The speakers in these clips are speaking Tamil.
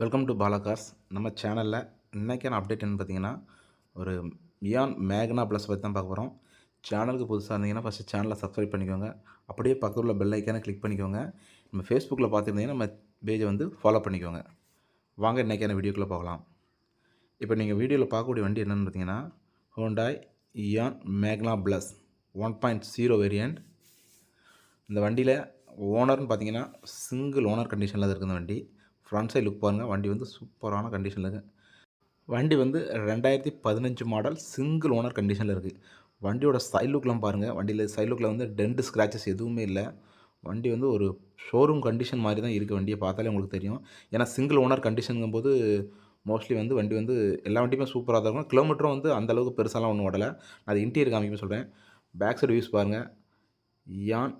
Welcome to Bala cars. நம்ம சேனலில் இன்றைக்கான அப்டேட் என்ன பார்த்தீங்கன்னா, ஒரு இயான் மேக்னா ப்ளஸ் பற்றி தான் பார்க்க போகிறோம். சேனலுக்கு புதுசாக இருந்தீங்கன்னா ஃபஸ்ட்டு சேனலை சப்ஸ்கிரைப் பண்ணிக்கோங்க. அப்படியே பக்கத்தில் உள்ள பெல் ஐக்கானை கிளிக் பண்ணிக்கோங்க. நம்ம ஃபேஸ்புக்கில் பார்த்துருந்தீங்கன்னா நம்ம பேஜை ஃபாலோ பண்ணிக்கோங்க. வாங்க இன்றைக்கான வீடியோக்குள்ளே போகலாம். இப்போ நீங்கள் வீடியோவில் பார்க்கக்கூடிய வண்டி என்னென்னு பார்த்தீங்கன்னா, ஹோண்டாய் இயான் மேக்னா ப்ளஸ் 1.0 வேரியண்ட். இந்த வண்டியில் ஓனர்னு பார்த்தீங்கன்னா சிங்கிள் ஓனர் கண்டிஷனில் இருக்குது. இந்த வண்டி ஃப்ரண்ட் சைடு லுக் பாருங்கள். வண்டி சூப்பரான கண்டிஷனில் இருக்குது. வண்டி 2015 மாடல் சிங்கிள் ஓனர் கண்டிஷனில் இருக்குது. வண்டியோட சைட் லுக்லாம் பாருங்கள். வண்டியில் சைட் லுக்கில் டென்ட் ஸ்க்ராச்சஸ் எதுவுமே இல்லை. வண்டி ஒரு ஷோரூம் கண்டிஷன் மாதிரி தான் இருக்குது. வண்டியை பார்த்தாலே உங்களுக்கு தெரியும். ஏன்னா சிங்கிள் ஓனர் கண்டிஷனுங்கும்போது மோஸ்ட்லி வண்டி எல்லா வண்டியுமே சூப்பராக தான் இருக்கும். கிலோமீட்டரும் அந்தளவுக்கு பெருசாலாம் ஒன்றும் ஓடலை. அது இன்டீரியர் காமிக்க சொல்கிறேன். பேக் சைடு வியூஸ் பாருங்கள். இயான்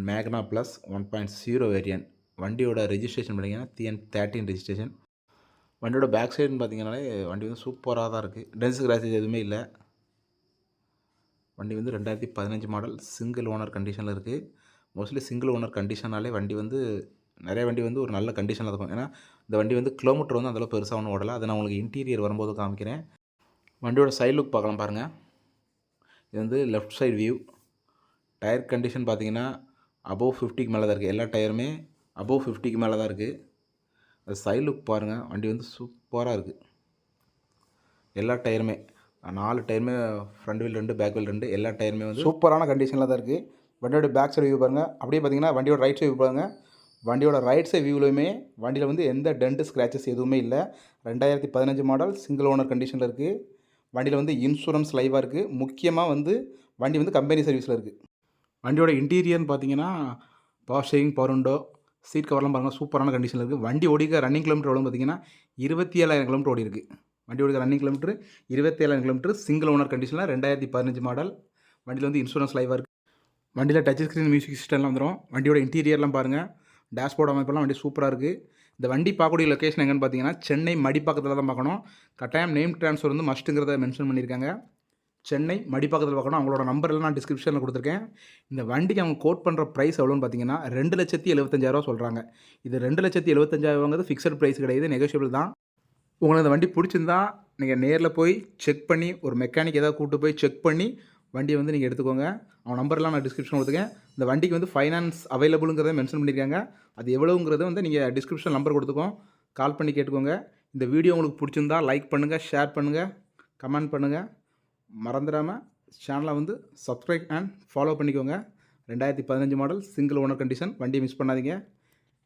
மேக்னா ப்ளஸ் 1.0 வேரியன்ட். வண்டியோட ரெஜிஸ்ட்ரேஷன் பண்ணிங்கன்னா TN13 ரெஜிஸ்ட்ரேஷன். வண்டியோட பேக் சைடுன்னு பார்த்தீங்கன்னாலே வண்டி சூப்பராக தான் இருக்குது. டென்ஸ் ஸ்க்ராச்சஸ் எதுவுமே இல்லை. வண்டி 2015 மாடல் சிங்கிள் ஓனர் கண்டிஷனில் இருக்குது. மோஸ்ட்லி சிங்கிள் ஓனர் கண்டிஷனாலே வண்டி நிறைய வண்டி ஒரு நல்ல கண்டிஷனில் இருக்கும். ஏன்னா இந்த வண்டி கிலோமீட்டர் அந்தளவு பெருசாக ஒன்றும் ஓடலை. அதை நான் உங்களுக்கு இன்டீரியர் வரும்போது காமிக்கிறேன். வண்டியோட சைட் லுக் பார்க்கலாம் பாருங்கள். இது left side view. Tyre condition பார்த்தீங்கன்னா அபோவ் 50க்கு மேலே தான் இருக்குது. எல்லா டயருமே அபோவ் 50க்கு மேலே தான் இருக்குது. அது சைட் லுக் பாருங்கள். வண்டி சூப்பராக இருக்குது. எல்லா டயருமே 4 டயருமே ஃப்ரண்ட் வீல் 2 பேக் வீல் 2 எல்லா டயருமே சூப்பரான கண்டிஷனில் தான் இருக்குது. வண்டியோட பேக் சைடு வியூ பாருங்கள். அப்படியே பார்த்தீங்கன்னா வண்டியோட ரைட் சைடு வியூ பாருங்கள். வண்டியோட ரைட் சைடு வியூவிலுமே வண்டியில் எந்த டென்ட் ஸ்க்ராச்சஸ் எதுவுமே இல்லை. 2015 மாடல் சிங்கிள் ஓனர் கண்டிஷனில் இருக்குது. வண்டியில் இன்சூரன்ஸ் லைவாக இருக்குது. முக்கியமாக வண்டி கம்பெனி சர்வீஸில் இருக்குது. வண்டியோட இன்டீரியர்னு பார்த்தீங்கன்னா power steering, power window, seat கவர்லாம் பாருங்கள் சூப்பரான கண்டிஷனில் இருக்குது. வண்டி ஓடிக்க ரன்னிங் கிலோமீட்டர் எவ்வளோ பார்த்தீங்கன்னா 27,000 கிலோமீட்டர் ஓடி இருக்குது. வண்டி ஓடிக்க running kilometre 27,000 kilometre. Single owner கண்டிஷனில் 2015 மாடல். வண்டியில் இன்சூரன்ஸ் லைவாக இருக்குது. வண்டியில் டச் ஸ்க்ரீன் மியூசிக் சிஸ்டம்லாம் வந்துடும். வண்டியோட இன்டீரியர்லாம் பாருங்கள். டேஷ்போர்ட் அமைப்பெல்லாம் வண்டி சூப்பராக இருக்குது. இந்த வண்டி பார்க்கக்கூடிய லொக்கேஷன் எங்கன்னு பார்த்தீங்கன்னா சென்னை மடிப்பாக்கத்தில் தான் பார்க்கணும். கட்டாயம் நேம் ட்ரான்ஸ்ஃபர் மஸ்ட்டுங்கிறத மென்ஷன் பண்ணியிருக்காங்க. சென்னை மடிப்பாக்கத்தில் பார்க்கணும். அவங்களோட நம்பர்லாம் நான் டிஸ்கிரிப்ஷனில் கொடுத்துருக்கேன். இந்த வண்டிக்கு அவங்க கோட் பண்ணுற ப்ரைஸ் எவ்வளோன்னு பார்த்தீங்கன்னா 2,75,000 சொல்கிறாங்க. இது 2,75,000 ஃபிக்ஸட் ப்ரைஸ் கிடையாது, நெகோஷியபிள் தான். உங்களுக்கு இந்த வண்டி பிடிச்சிருந்தா நீங்கள் நேரில் போய் செக் பண்ணி ஒரு மெக்கானிக் ஏதாவது கூப்பிட்டு போய் செக் பண்ணி வண்டியை நீங்கள் எடுத்துக்கோங்க. அவன் நம்பர்லாம் நான் டிஸ்கிரிப்ஷன் கொடுத்துருக்கேன். இந்த வண்டிக்கு ஃபைனான்ஸ் அவைலபிளுங்கிறத மென்ஷன் பண்ணியிருக்காங்க. அது எவ்வளோங்கிறத நீங்கள் டிஸ்கிரிப்ஷன் நம்பர் கொடுத்துக்கோங்க. கால் பண்ணி கேட்டுக்கோங்க. இந்த வீடியோ உங்களுக்கு பிடிச்சிருந்தா லைக் பண்ணுங்கள், ஷேர் பண்ணுங்கள், கமெண்ட் பண்ணுங்கள். மறந்துடாமல் சேனலை சப்ஸ்கிரைப் அண்ட் ஃபாலோ பண்ணிக்கோங்க. 2015 மாடல் சிங்கிள் ஓனர் கண்டிஷன். வண்டியை மிஸ் பண்ணாதீங்க.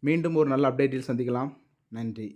மீண்டும் ஒரு நல்ல அப்டேட்டில் சந்திக்கலாம். நன்றி.